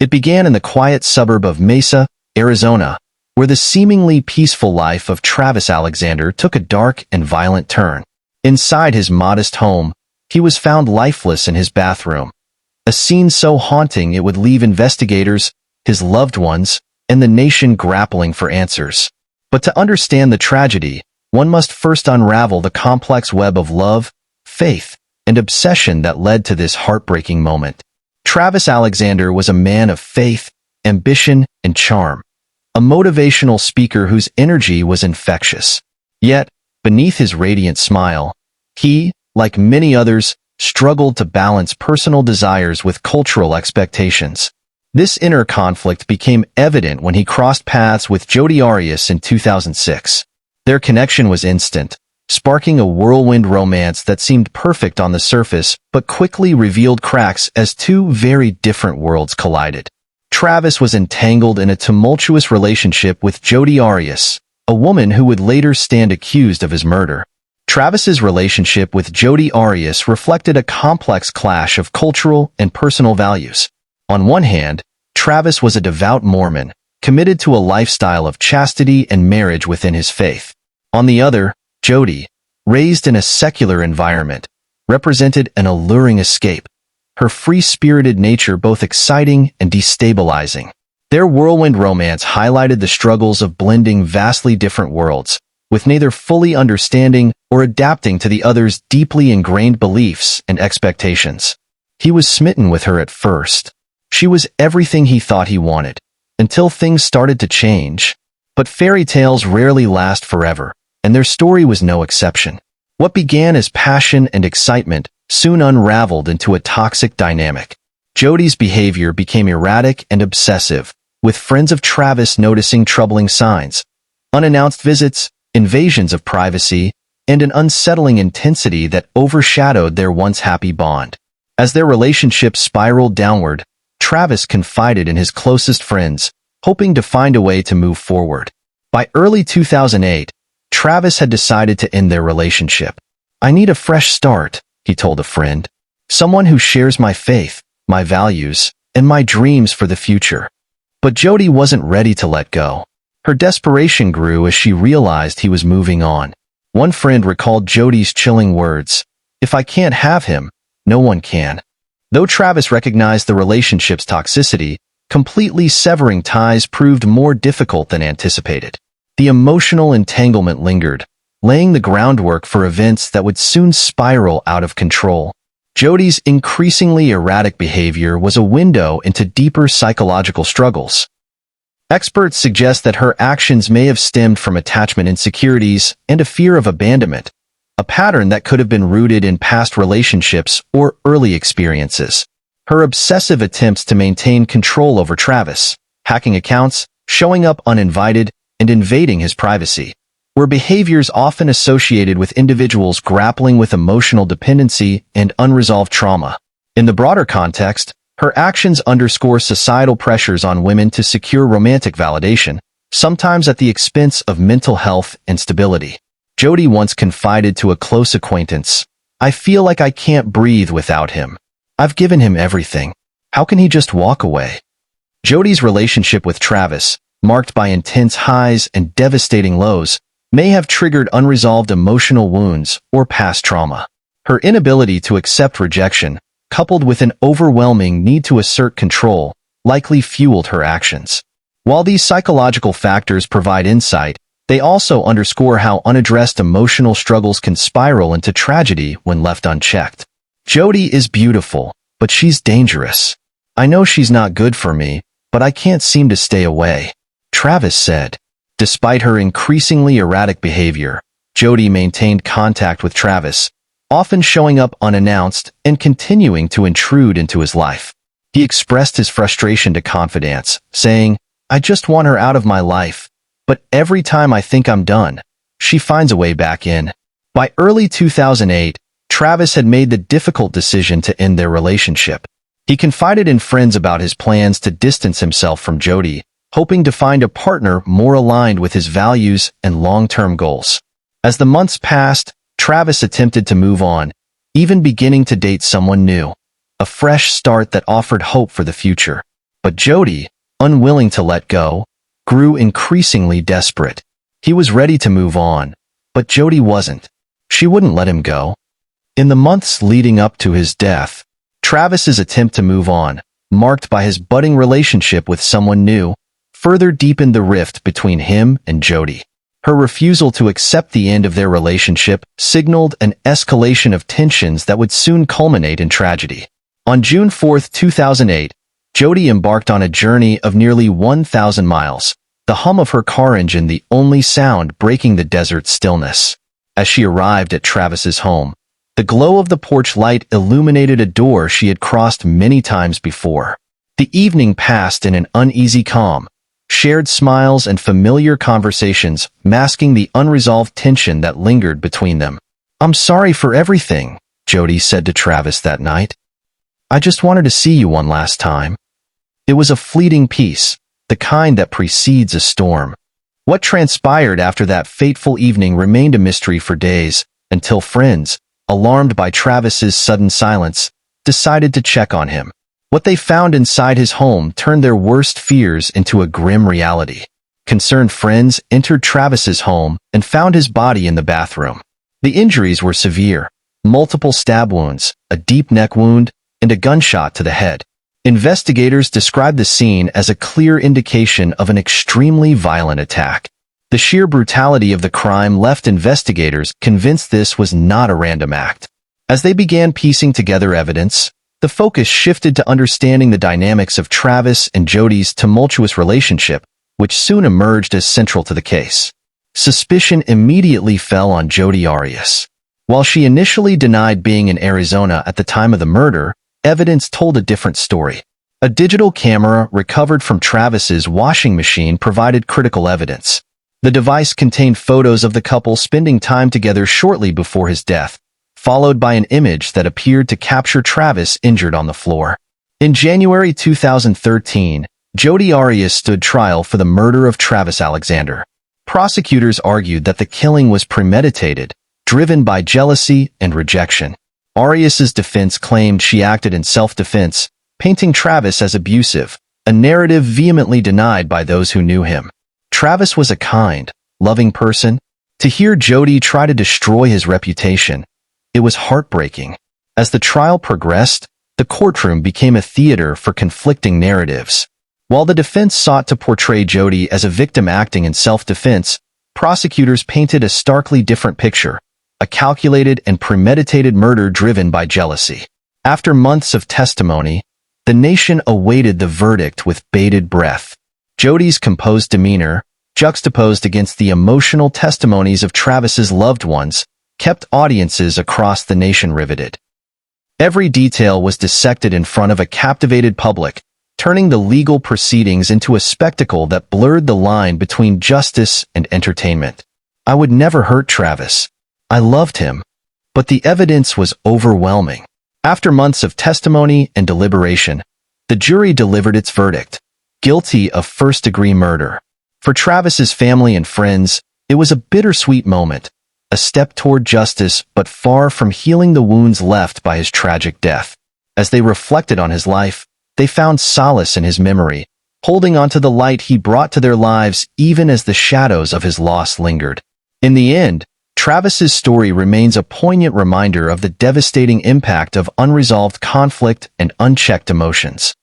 It began in the quiet suburb of Mesa, Arizona, where the seemingly peaceful life of Travis Alexander took a dark and violent turn. Inside his modest home, he was found lifeless in his bathroom, a scene so haunting it would leave investigators, his loved ones, and the nation grappling for answers. But to understand the tragedy, one must first unravel the complex web of love, faith, and obsession that led to this heartbreaking moment. Travis Alexander was a man of faith, ambition, and charm, a motivational speaker whose energy was infectious. Yet, beneath his radiant smile, he, like many others, struggled to balance personal desires with cultural expectations. This inner conflict became evident when he crossed paths with Jodi Arias in 2006. Their connection was instant, sparking a whirlwind romance that seemed perfect on the surface but quickly revealed cracks as two very different worlds collided. Travis was entangled in a tumultuous relationship with Jodi Arias, a woman who would later stand accused of his murder. Travis's relationship with Jodi Arias reflected a complex clash of cultural and personal values. On one hand, Travis was a devout Mormon, committed to a lifestyle of chastity and marriage within his faith. On the other, Jodi, raised in a secular environment, represented an alluring escape, her free-spirited nature both exciting and destabilizing. Their whirlwind romance highlighted the struggles of blending vastly different worlds, with neither fully understanding or adapting to the other's deeply ingrained beliefs and expectations. He was smitten with her at first. She was everything he thought he wanted, until things started to change. But fairy tales rarely last forever, and their story was no exception. What began as passion and excitement soon unraveled into a toxic dynamic. Jodi's behavior became erratic and obsessive, with friends of Travis noticing troubling signs, unannounced visits, invasions of privacy, and an unsettling intensity that overshadowed their once happy bond. As their relationship spiraled downward, Travis confided in his closest friends, hoping to find a way to move forward. By early 2008, Travis had decided to end their relationship. "I need a fresh start," he told a friend. "Someone who shares my faith, my values, and my dreams for the future." But Jodi wasn't ready to let go. Her desperation grew as she realized he was moving on. One friend recalled Jodi's chilling words, "If I can't have him, no one can." Though Travis recognized the relationship's toxicity, completely severing ties proved more difficult than anticipated. The emotional entanglement lingered, laying the groundwork for events that would soon spiral out of control. Jodi's increasingly erratic behavior was a window into deeper psychological struggles. Experts suggest that her actions may have stemmed from attachment insecurities and a fear of abandonment, a pattern that could have been rooted in past relationships or early experiences. Her obsessive attempts to maintain control over Travis, hacking accounts, showing up uninvited, and invading his privacy, were behaviors often associated with individuals grappling with emotional dependency and unresolved trauma. In the broader context, her actions underscore societal pressures on women to secure romantic validation, sometimes at the expense of mental health and stability. Jodi once confided to a close acquaintance, "I feel like I can't breathe without him. I've given him everything. How can he just walk away?" Jodi's relationship with Travis, marked by intense highs and devastating lows, may have triggered unresolved emotional wounds or past trauma. Her inability to accept rejection, coupled with an overwhelming need to assert control, likely fueled her actions. While these psychological factors provide insight, they also underscore how unaddressed emotional struggles can spiral into tragedy when left unchecked. "Jodi is beautiful, but she's dangerous. I know she's not good for me, but I can't seem to stay away," Travis said. Despite her increasingly erratic behavior, Jodi maintained contact with Travis, often showing up unannounced and continuing to intrude into his life. He expressed his frustration to confidants, saying, "I just want her out of my life, but every time I think I'm done, she finds a way back in." By early 2008, Travis had made the difficult decision to end their relationship. He confided in friends about his plans to distance himself from Jodi, hoping to find a partner more aligned with his values and long-term goals. As the months passed, Travis attempted to move on, even beginning to date someone new, a fresh start that offered hope for the future. But Jodi, unwilling to let go, grew increasingly desperate. He was ready to move on, but Jodi wasn't. She wouldn't let him go. In the months leading up to his death, Travis's attempt to move on, marked by his budding relationship with someone new, further deepened the rift between him and Jodi. Her refusal to accept the end of their relationship signaled an escalation of tensions that would soon culminate in tragedy. On June 4, 2008, Jodi embarked on a journey of nearly 1,000 miles, the hum of her car engine the only sound breaking the desert's stillness. As she arrived at Travis's home, the glow of the porch light illuminated a door she had crossed many times before. The evening passed in an uneasy calm, shared smiles and familiar conversations masking the unresolved tension that lingered between them. "I'm sorry for everything," Jodi said to Travis that night. "I just wanted to see you one last time." It was a fleeting peace, the kind that precedes a storm. What transpired after that fateful evening remained a mystery for days, until friends, alarmed by Travis's sudden silence, decided to check on him. What they found inside his home turned their worst fears into a grim reality. Concerned friends entered Travis's home and found his body in the bathroom. The injuries were severe: multiple stab wounds, a deep neck wound, and a gunshot to the head. Investigators described the scene as a clear indication of an extremely violent attack. The sheer brutality of the crime left investigators convinced this was not a random act. As they began piecing together evidence, the focus shifted to understanding the dynamics of Travis and Jodi's tumultuous relationship, which soon emerged as central to the case. Suspicion immediately fell on Jodi Arias. While she initially denied being in Arizona at the time of the murder, evidence told a different story. A digital camera recovered from Travis's washing machine provided critical evidence. The device contained photos of the couple spending time together shortly before his death, followed by an image that appeared to capture Travis injured on the floor. In January 2013, Jodi Arias stood trial for the murder of Travis Alexander. Prosecutors argued that the killing was premeditated, driven by jealousy and rejection. Arias's defense claimed she acted in self-defense, painting Travis as abusive, a narrative vehemently denied by those who knew him. Travis was a kind, loving person. To hear Jodi try to destroy his reputation, it was heartbreaking. As the trial progressed, the courtroom became a theater for conflicting narratives. While the defense sought to portray Jodi as a victim acting in self-defense, prosecutors painted a starkly different picture: a calculated and premeditated murder driven by jealousy. After months of testimony, the nation awaited the verdict with bated breath. Jodi's composed demeanor, juxtaposed against the emotional testimonies of Travis's loved ones, kept audiences across the nation riveted. Every detail was dissected in front of a captivated public, turning the legal proceedings into a spectacle that blurred the line between justice and entertainment. "I would never hurt Travis. I loved him." But the evidence was overwhelming. After months of testimony and deliberation, the jury delivered its verdict: guilty of first-degree murder. For Travis's family and friends, it was a bittersweet moment, a step toward justice but far from healing the wounds left by his tragic death. As they reflected on his life, they found solace in his memory, holding on to the light he brought to their lives even as the shadows of his loss lingered. In the end, Travis's story remains a poignant reminder of the devastating impact of unresolved conflict and unchecked emotions.